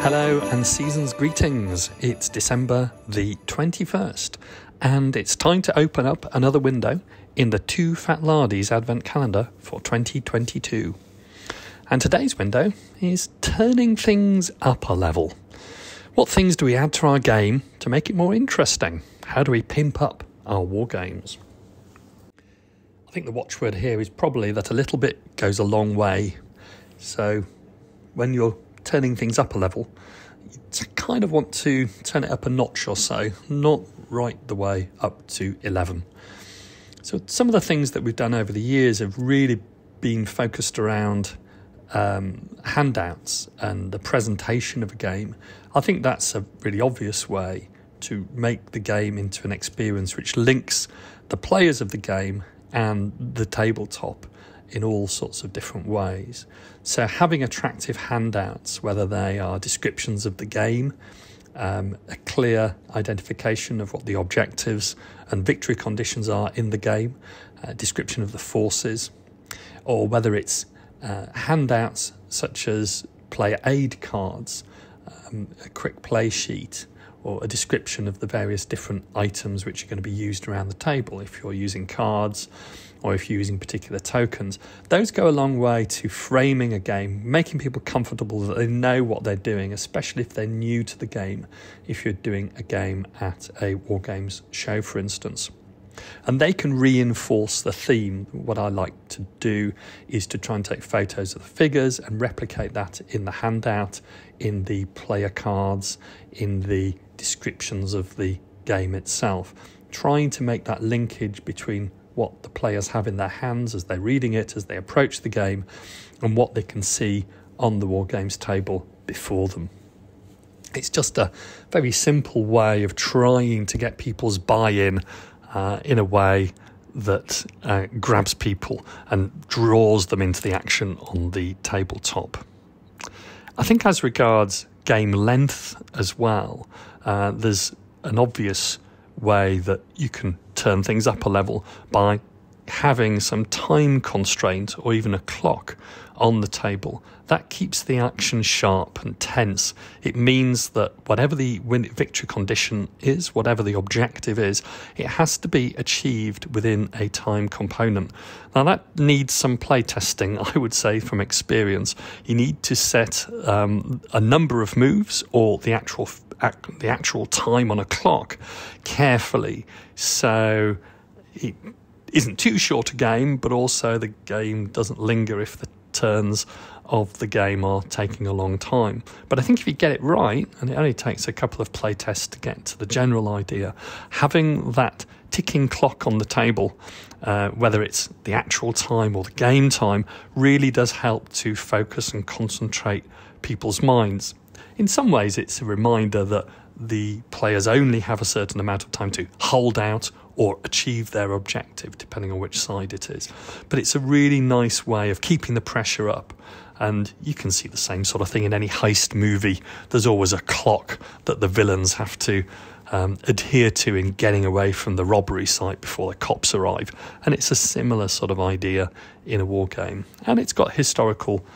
Hello and season's greetings. It's December the 21st and it's time to open up another window in the TooFatLardies Advent Calendar for 2022. And today's window is turning things up a level. What things do we add to our game to make it more interesting? How do we pimp up our war games? I think the watchword here is probably that a little bit goes a long way. So when you're turning things up a level, you kind of want to turn it up a notch or so, not right the way up to 11. So some of the things that we've done over the years have really been focused around handouts and the presentation of a game. I think that's a really obvious way to make the game into an experience which links the players of the game and the tabletop in all sorts of different ways. So having attractive handouts, whether they are descriptions of the game, a clear identification of what the objectives and victory conditions are in the game, a description of the forces, or whether it's handouts such as player aid cards, a quick play sheet, or a description of the various different items which are going to be used around the table if you're using cards or if you're using particular tokens. Those go a long way to framing a game, making people comfortable that they know what they're doing, especially if they're new to the game, if you're doing a game at a War Games show, for instance. And they can reinforce the theme. What I like to do is to try and take photos of the figures and replicate that in the handout, in the player cards, in the descriptions of the game itself, trying to make that linkage between what the players have in their hands as they're reading it, as they approach the game, and what they can see on the War Games table before them. It's just a very simple way of trying to get people's buy-in in a way that grabs people and draws them into the action on the tabletop. I think as regards game length as well, there's an obvious way that you can turn things up a level by having some time constraint or even a clock on the table. That keeps the action sharp and tense. It means that whatever the victory condition is, whatever the objective is, it has to be achieved within a time component. Now that needs some play testing, I would say, from experience. You need to set a number of moves or the actual time on a clock carefully, so it isn't too short a game, but also the game doesn't linger if the turns of the game are taking a long time. But I think if you get it right, and it only takes a couple of play tests to get to the general idea, having that ticking clock on the table, whether it's the actual time or the game time, really does help to focus and concentrate people's minds. In some ways, it's a reminder that the players only have a certain amount of time to hold out or achieve their objective, depending on which side it is. But it's a really nice way of keeping the pressure up. And you can see the same sort of thing in any heist movie. There's always a clock that the villains have to adhere to in getting away from the robbery site before the cops arrive. And it's a similar sort of idea in a war game. And it's got historical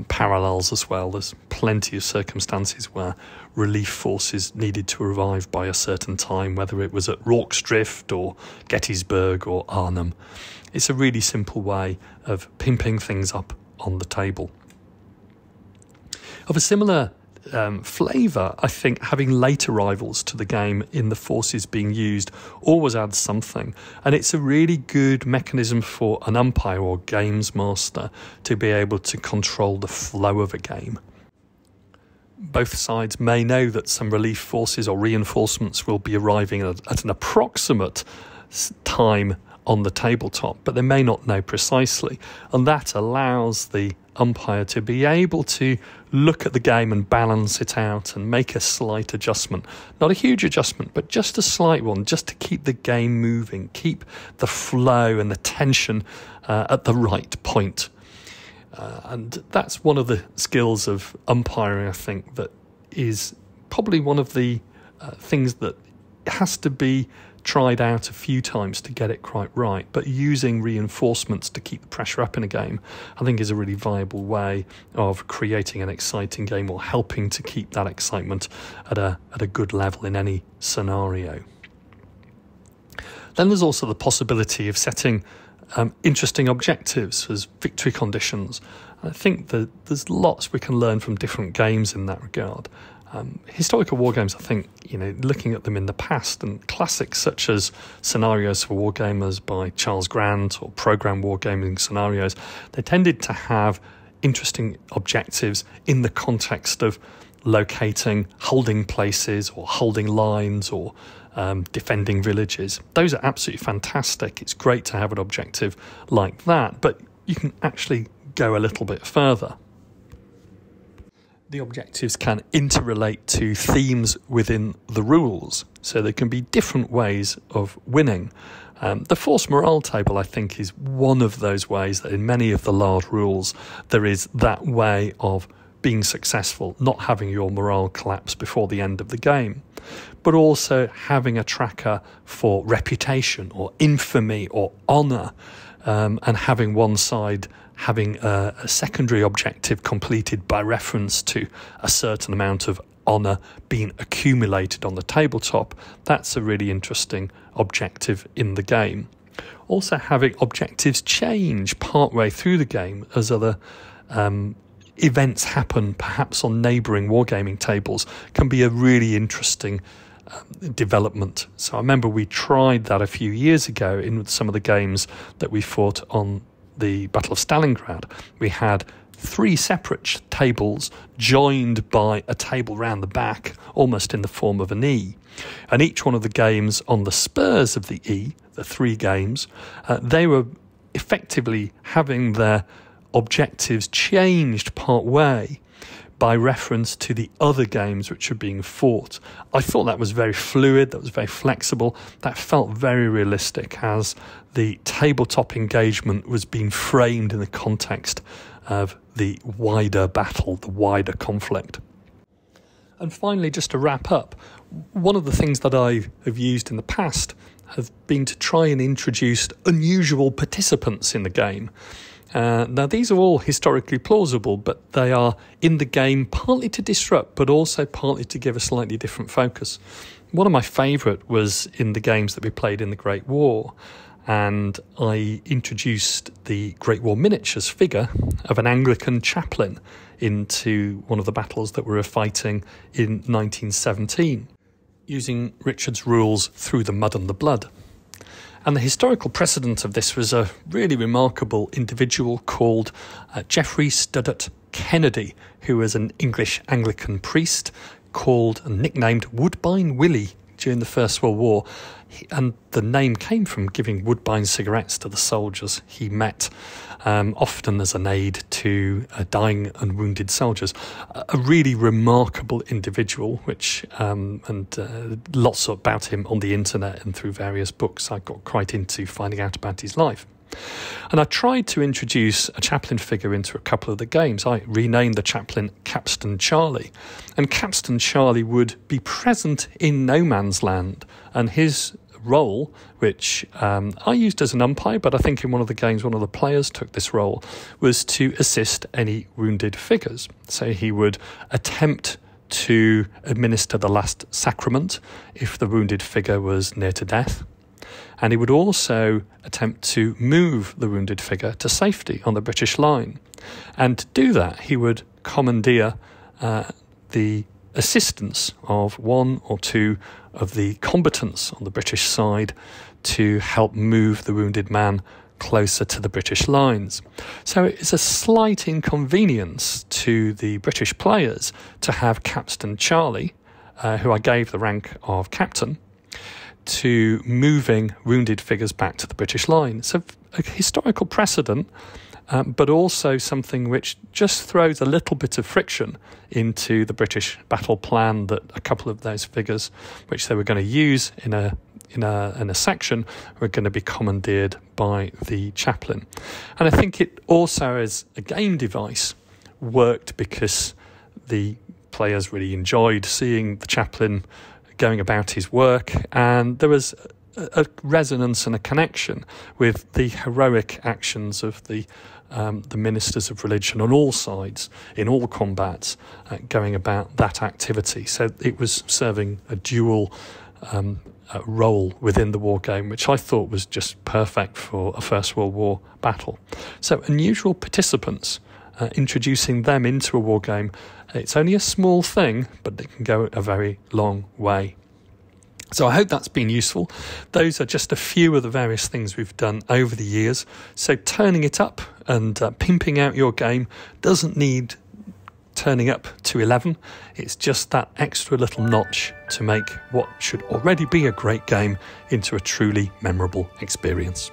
parallels as well. There's plenty of circumstances where relief forces needed to arrive by a certain time, whether it was at Rorke's Drift or Gettysburg or Arnhem. It's a really simple way of pimping things up on the table. Of a similar flavour, I think having late arrivals to the game in the forces being used always adds something, and it's a really good mechanism for an umpire or games master to be able to control the flow of a game. Both sides may know that some relief forces or reinforcements will be arriving at an approximate time on the tabletop, but they may not know precisely, and that allows the umpire to be able to look at the game and balance it out and make a slight adjustment. Not a huge adjustment, but just a slight one, just to keep the game moving, keep the flow and the tension at the right point. And that's one of the skills of umpiring, I think, that is probably one of the things that has to be tried out a few times to get it quite right, but using reinforcements to keep the pressure up in a game, I think, is a really viable way of creating an exciting game, or helping to keep that excitement at a good level in any scenario. Then there's also the possibility of setting interesting objectives as victory conditions. I think that there's lots we can learn from different games in that regard. Historical war games, I think, looking at them in the past, and classics such as Scenarios for Wargamers by Charles Grant or Program Wargaming Scenarios, they tended to have interesting objectives in the context of locating holding places or holding lines or defending villages. Those are absolutely fantastic. It's great to have an objective like that, but you can actually go a little bit further. The objectives can interrelate to themes within the rules, so there can be different ways of winning. The force morale table, I think, is one of those ways that in many of the Lard rules there is that way of being successful, not having your morale collapse before the end of the game, but also having a tracker for reputation or infamy or honour, and having one side having a secondary objective completed by reference to a certain amount of honour being accumulated on the tabletop. That's a really interesting objective in the game. Also, having objectives change partway through the game as other events happen, perhaps on neighbouring wargaming tables, can be a really interesting development. So I remember we tried that a few years ago in some of the games that we fought on the Battle of Stalingrad. We had 3 separate tables joined by a table round the back, almost in the form of an E. And each one of the games on the spurs of the E, the 3 games, they were effectively having their objectives changed part way by reference to the other games which are being fought. I thought that was very fluid, that was very flexible, that felt very realistic as the tabletop engagement was being framed in the context of the wider battle, the wider conflict. And finally, just to wrap up, one of the things that I have used in the past have been to try and introduce unusual participants in the game. Now, these are all historically plausible, but they are in the game partly to disrupt, but also partly to give a slightly different focus. One of my favourite was in the games that we played in the Great War, and I introduced the Great War miniatures figure of an Anglican chaplain into one of the battles that we were fighting in 1917, using Richard's rules Through the Mud and the Blood. And the historical precedent of this was a really remarkable individual called Geoffrey Studart Kennedy, who was an English Anglican priest called and nicknamed Woodbine Willie during the First World War. And the name came from giving Woodbine cigarettes to the soldiers he met, often as an aid to dying and wounded soldiers. A really remarkable individual, which and lots about him on the internet and through various books. I got quite into finding out about his life. And I tried to introduce a chaplain figure into a couple of the games. I renamed the chaplain Capstan Charlie. And Capstan Charlie would be present in no man's land. And his role, which I used as an umpire, but I think in one of the games one of the players took this role, was to assist any wounded figures. So he would attempt to administer the last sacrament if the wounded figure was near to death. And he would also attempt to move the wounded figure to safety on the British line. And to do that, he would commandeer the assistance of 1 or 2 of the combatants on the British side to help move the wounded man closer to the British lines. So it's a slight inconvenience to the British players to have Capstan Charlie, who I gave the rank of captain, to moving wounded figures back to the British line. So a historical precedent, but also something which just throws a little bit of friction into the British battle plan that a couple of those figures, which they were going to use in a section, were going to be commandeered by the chaplain. And I think it also, as a game device, worked because the players really enjoyed seeing the chaplain going about his work, and there was a resonance and a connection with the heroic actions of the ministers of religion on all sides, in all combats, going about that activity. So it was serving a dual role within the war game, which I thought was just perfect for a First World War battle. So unusual participants, introducing them into a war game, it's only a small thing, but it can go a very long way. So I hope that's been useful. Those are just a few of the various things we've done over the years. So turning it up and pimping out your game doesn't need turning up to 11. It's just that extra little notch to make what should already be a great game into a truly memorable experience.